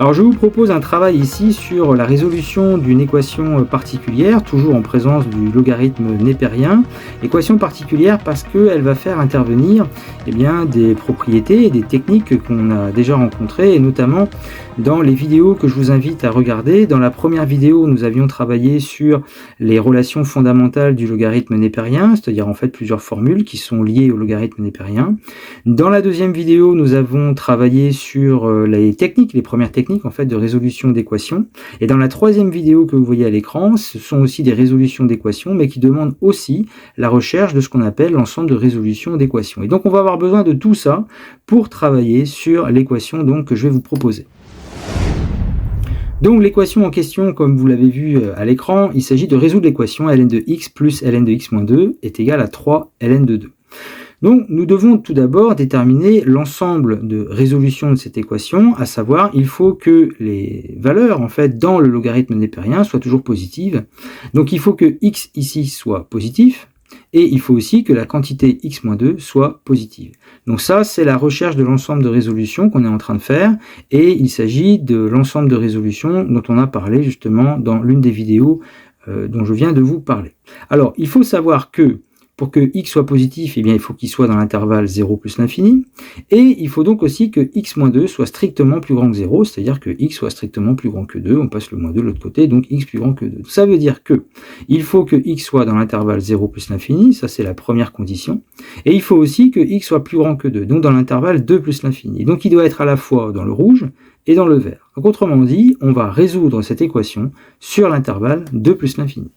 Alors je vous propose un travail ici sur la résolution d'une équation particulière, toujours en présence du logarithme népérien. Équation particulière parce qu'elle va faire intervenir des propriétés et des techniques qu'on a déjà rencontrées, et notamment dans les vidéos que je vous invite à regarder. Dans la première vidéo, nous avions travaillé sur les relations fondamentales du logarithme népérien, c'est-à-dire en fait plusieurs formules qui sont liées au logarithme népérien. Dans la deuxième vidéo, nous avons travaillé sur les premières techniques en fait de résolution d'équations. Et dans la troisième vidéo que vous voyez à l'écran, ce sont aussi des résolutions d'équations, mais qui demandent aussi la recherche de ce qu'on appelle l'ensemble de résolution d'équations. Et donc on va avoir besoin de tout ça pour travailler sur l'équation que je vais vous proposer. Donc l'équation en question, comme vous l'avez vu à l'écran, il s'agit de résoudre l'équation ln de x plus ln de x moins 2 est égal à 3 ln de 2. Donc nous devons tout d'abord déterminer l'ensemble de résolution de cette équation, à savoir il faut que les valeurs en fait dans le logarithme népérien soient toujours positives. Donc il faut que x ici soit positif, et il faut aussi que la quantité x-2 soit positive. Donc ça, c'est la recherche de l'ensemble de résolution qu'on est en train de faire, et il s'agit de l'ensemble de résolution dont on a parlé justement dans l'une des vidéos dont je viens de vous parler. Alors, il faut savoir que pour que x soit positif, il faut qu'il soit dans l'intervalle 0 plus l'infini, et il faut donc aussi que x-2 soit strictement plus grand que 0, c'est-à-dire que x soit strictement plus grand que 2, on passe le moins 2 de l'autre côté, donc x plus grand que 2. Ça veut dire que il faut que x soit dans l'intervalle 0 plus l'infini, ça c'est la première condition, et il faut aussi que x soit plus grand que 2, donc dans l'intervalle 2 plus l'infini. Donc il doit être à la fois dans le rouge et dans le vert. Donc autrement dit, on va résoudre cette équation sur l'intervalle 2 plus l'infini.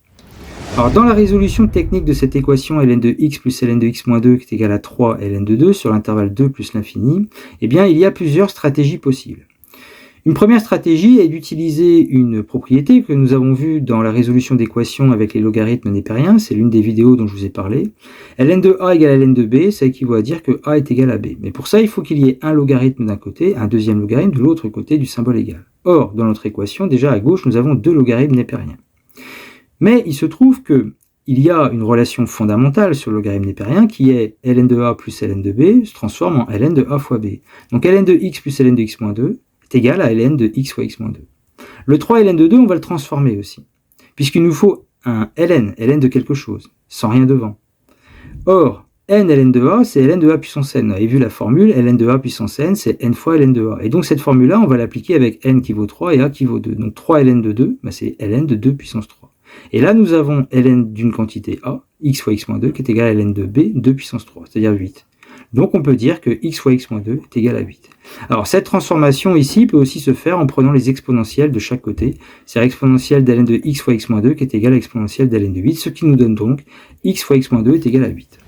Alors dans la résolution technique de cette équation ln de x plus ln de x moins 2 qui est égal à 3 ln de 2 sur l'intervalle 2 plus l'infini, il y a plusieurs stratégies possibles. Une première stratégie est d'utiliser une propriété que nous avons vue dans la résolution d'équations avec les logarithmes népériens, c'est l'une des vidéos dont je vous ai parlé. Ln de a égale à ln de b, ça équivaut à dire que a est égal à b. Mais pour ça, il faut qu'il y ait un logarithme d'un côté, un deuxième logarithme de l'autre côté du symbole égal. Or, dans notre équation, déjà à gauche, nous avons deux logarithmes népériens. Mais il se trouve qu'il y a une relation fondamentale sur le logarithme népérien qui est ln de a plus ln de b se transforme en ln de a fois b. Donc ln de x plus ln de x moins 2 est égal à ln de x fois x moins 2. Le 3 ln de 2, on va le transformer aussi, puisqu'il nous faut un ln de quelque chose, sans rien devant. Or, n ln de a, c'est ln de a puissance n. Vous avez vu la formule, ln de a puissance n, c'est n fois ln de a. Et donc cette formule-là, on va l'appliquer avec n qui vaut 3 et a qui vaut 2. Donc 3 ln de 2, c'est ln de 2 puissance 3. Et là, nous avons ln d'une quantité a, x fois x moins 2, qui est égal à ln de b, 2 puissance 3, c'est-à-dire 8. Donc on peut dire que x fois x moins 2 est égal à 8. Alors cette transformation ici peut aussi se faire en prenant les exponentielles de chaque côté, c'est-à-dire exponentielle d'ln de x fois x moins 2 qui est égal à exponentielle d'ln de 8, ce qui nous donne donc x fois x moins 2 est égal à 8.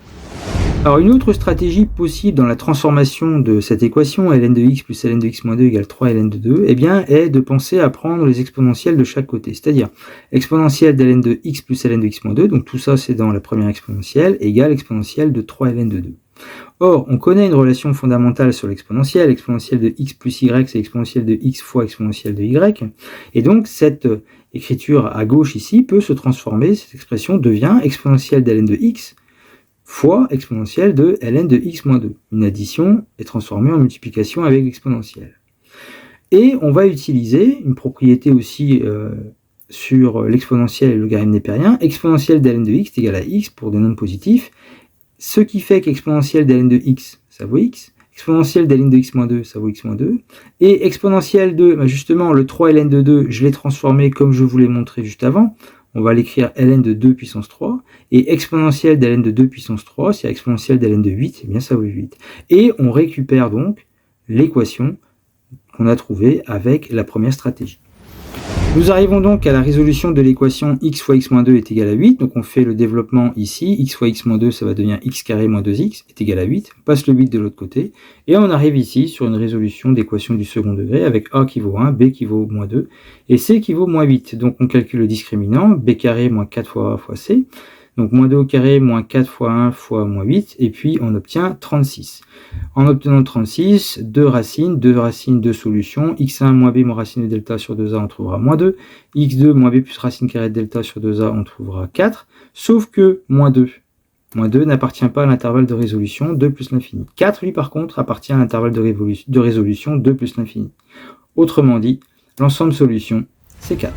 Alors une autre stratégie possible dans la transformation de cette équation ln de x plus ln de x moins 2 égale 3 ln de 2 est de penser à prendre les exponentielles de chaque côté, c'est-à-dire exponentielle d'ln de x plus ln de x moins 2, donc tout ça c'est dans la première exponentielle, égale exponentielle de 3 ln de 2. Or, on connaît une relation fondamentale sur l'exponentielle de x plus y, c'est exponentielle de x fois exponentielle de y, et donc cette écriture à gauche ici peut se transformer, cette expression devient exponentielle d'ln de x fois exponentielle de ln de x moins 2. Une addition est transformée en multiplication avec l'exponentielle. Et on va utiliser une propriété aussi sur l'exponentielle et le logarithme népérien, exponentielle d'ln de x est égal à x pour des nombres positifs, ce qui fait qu'exponentielle d'ln de x, ça vaut x, exponentielle d'ln de x moins 2, ça vaut x moins 2, et exponentielle de, justement, le 3 ln de 2, je l'ai transformé comme je vous l'ai montré juste avant, on va l'écrire ln de 2 puissance 3, et exponentielle d'ln de 2 puissance 3, c'est exponentielle d'ln de 8, ça vaut 8. Et on récupère donc l'équation qu'on a trouvée avec la première stratégie. Nous arrivons donc à la résolution de l'équation x fois x moins 2 est égal à 8, donc on fait le développement ici, x fois x moins 2 ça va devenir x carré moins 2x est égal à 8, on passe le 8 de l'autre côté, et on arrive ici sur une résolution d'équation du second degré avec a qui vaut 1, b qui vaut moins 2, et c qui vaut moins 8, donc on calcule le discriminant, b carré moins 4 fois a fois c, donc moins 2 au carré moins 4 fois 1 fois moins 8, et puis on obtient 36. En obtenant 36, 2 racines, 2 solutions, x1 moins b moins racine de delta sur 2a, on trouvera moins 2, x2 moins b plus racine carrée de delta sur 2a, on trouvera 4, sauf que moins 2 n'appartient pas à l'intervalle de résolution 2 plus l'infini. 4, lui, par contre, appartient à l'intervalle de résolution 2 plus l'infini. Autrement dit, l'ensemble solution, c'est 4.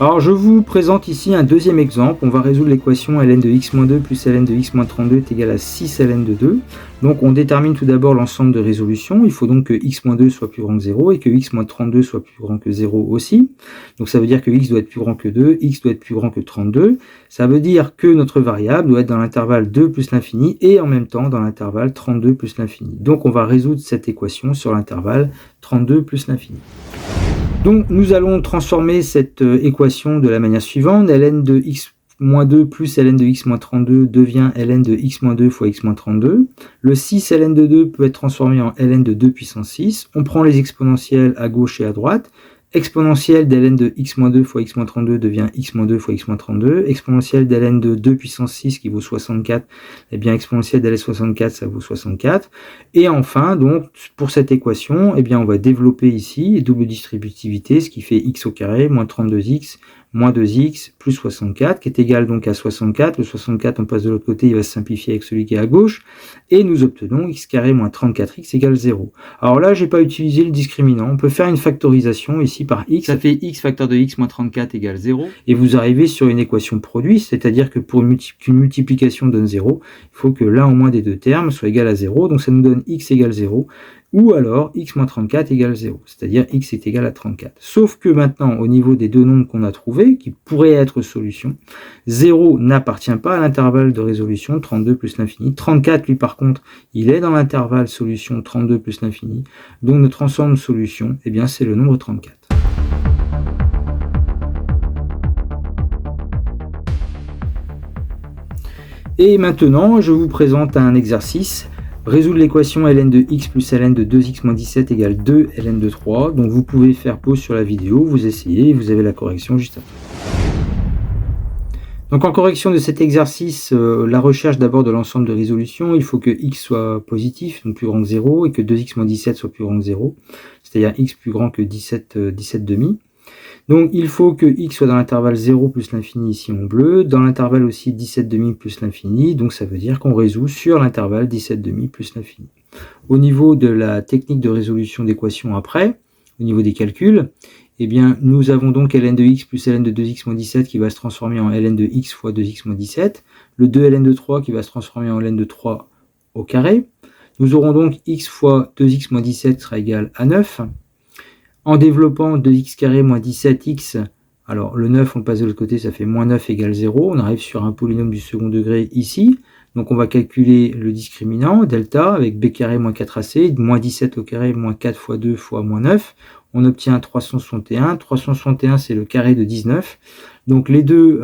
Alors je vous présente ici un deuxième exemple. On va résoudre l'équation ln de x-2 plus ln de x-32 est égal à 6 ln de 2. Donc on détermine tout d'abord l'ensemble de résolution. Il faut donc que x-2 soit plus grand que 0 et que x-32 soit plus grand que 0 aussi. Donc ça veut dire que x doit être plus grand que 2, x doit être plus grand que 32. Ça veut dire que notre variable doit être dans l'intervalle 2 plus l'infini et en même temps dans l'intervalle 32 plus l'infini. Donc on va résoudre cette équation sur l'intervalle 32 plus l'infini. Donc nous allons transformer cette équation de la manière suivante. Ln de x-2 plus ln de x-32 devient ln de x-2 fois x-32. Le 6 ln de 2 peut être transformé en ln de 2 puissance 6. On prend les exponentielles à gauche et à droite. Exponentielle d'ln de x-2 fois x-32 devient x-2 fois x-32. Exponentielle d'ln de 2 puissance 6 qui vaut 64, eh bien exponentielle d'ln 64, ça vaut 64. Et enfin, donc, pour cette équation, eh bien on va développer ici double distributivité, ce qui fait x au carré moins 32x moins 2x plus 64, qui est égal donc à 64. Le 64, on passe de l'autre côté, il va se simplifier avec celui qui est à gauche. Et nous obtenons x carré moins 34x égale 0. Alors là, je n'ai pas utilisé le discriminant. On peut faire une factorisation ici par x. Ça fait x facteur de x moins 34 égale 0. Et vous arrivez sur une équation produit, c'est-à-dire que pour qu'une multiplication donne 0, il faut que l'un au moins des deux termes soit égal à 0. Donc ça nous donne x égale 0. Ou alors x moins 34 égale 0, c'est-à-dire x est égal à 34. Sauf que maintenant, au niveau des deux nombres qu'on a trouvés, qui pourraient être solution, 0 n'appartient pas à l'intervalle de résolution 32 plus l'infini. 34, lui, par contre, il est dans l'intervalle solution 32 plus l'infini. Donc notre ensemble solution, eh bien, c'est le nombre 34. Et maintenant, je vous présente un exercice. Résoudre l'équation ln de x plus ln de 2x moins 17 égale 2 ln de 3. Donc vous pouvez faire pause sur la vidéo, vous essayez et vous avez la correction juste après. Donc en correction de cet exercice, la recherche d'abord de l'ensemble de résolution, il faut que x soit positif, donc plus grand que 0, et que 2x moins 17 soit plus grand que 0, c'est-à-dire x plus grand que 17 demi. Donc il faut que x soit dans l'intervalle 0 plus l'infini ici en bleu, dans l'intervalle aussi 17 demi plus l'infini, donc ça veut dire qu'on résout sur l'intervalle 17 demi plus l'infini. Au niveau de la technique de résolution d'équation après, au niveau des calculs, eh bien nous avons donc ln de x plus ln de 2x moins 17 qui va se transformer en ln de x fois 2x moins 17, le 2 ln de 3 qui va se transformer en ln de 3 au carré. Nous aurons donc x fois 2x moins 17 sera égal à 9. En développant 2x carré moins 17x, alors le 9, on passe de l'autre côté, ça fait moins 9 égale 0. On arrive sur un polynôme du second degré ici. Donc on va calculer le discriminant, delta, avec b carré moins 4ac, moins 17 au carré, moins 4 fois 2 fois moins 9. On obtient 361. 361, c'est le carré de 19. Donc les deux,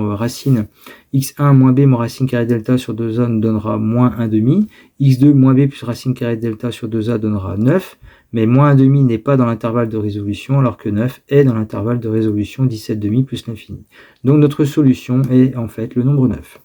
racines x1 moins b moins racine carré delta sur 2a nous donnera moins 1 demi. x2 moins b plus racine carré delta sur 2a donnera 9. Mais moins 1 demi n'est pas dans l'intervalle de résolution, alors que 9 est dans l'intervalle de résolution 17 demi plus l'infini. Donc notre solution est en fait le nombre 9.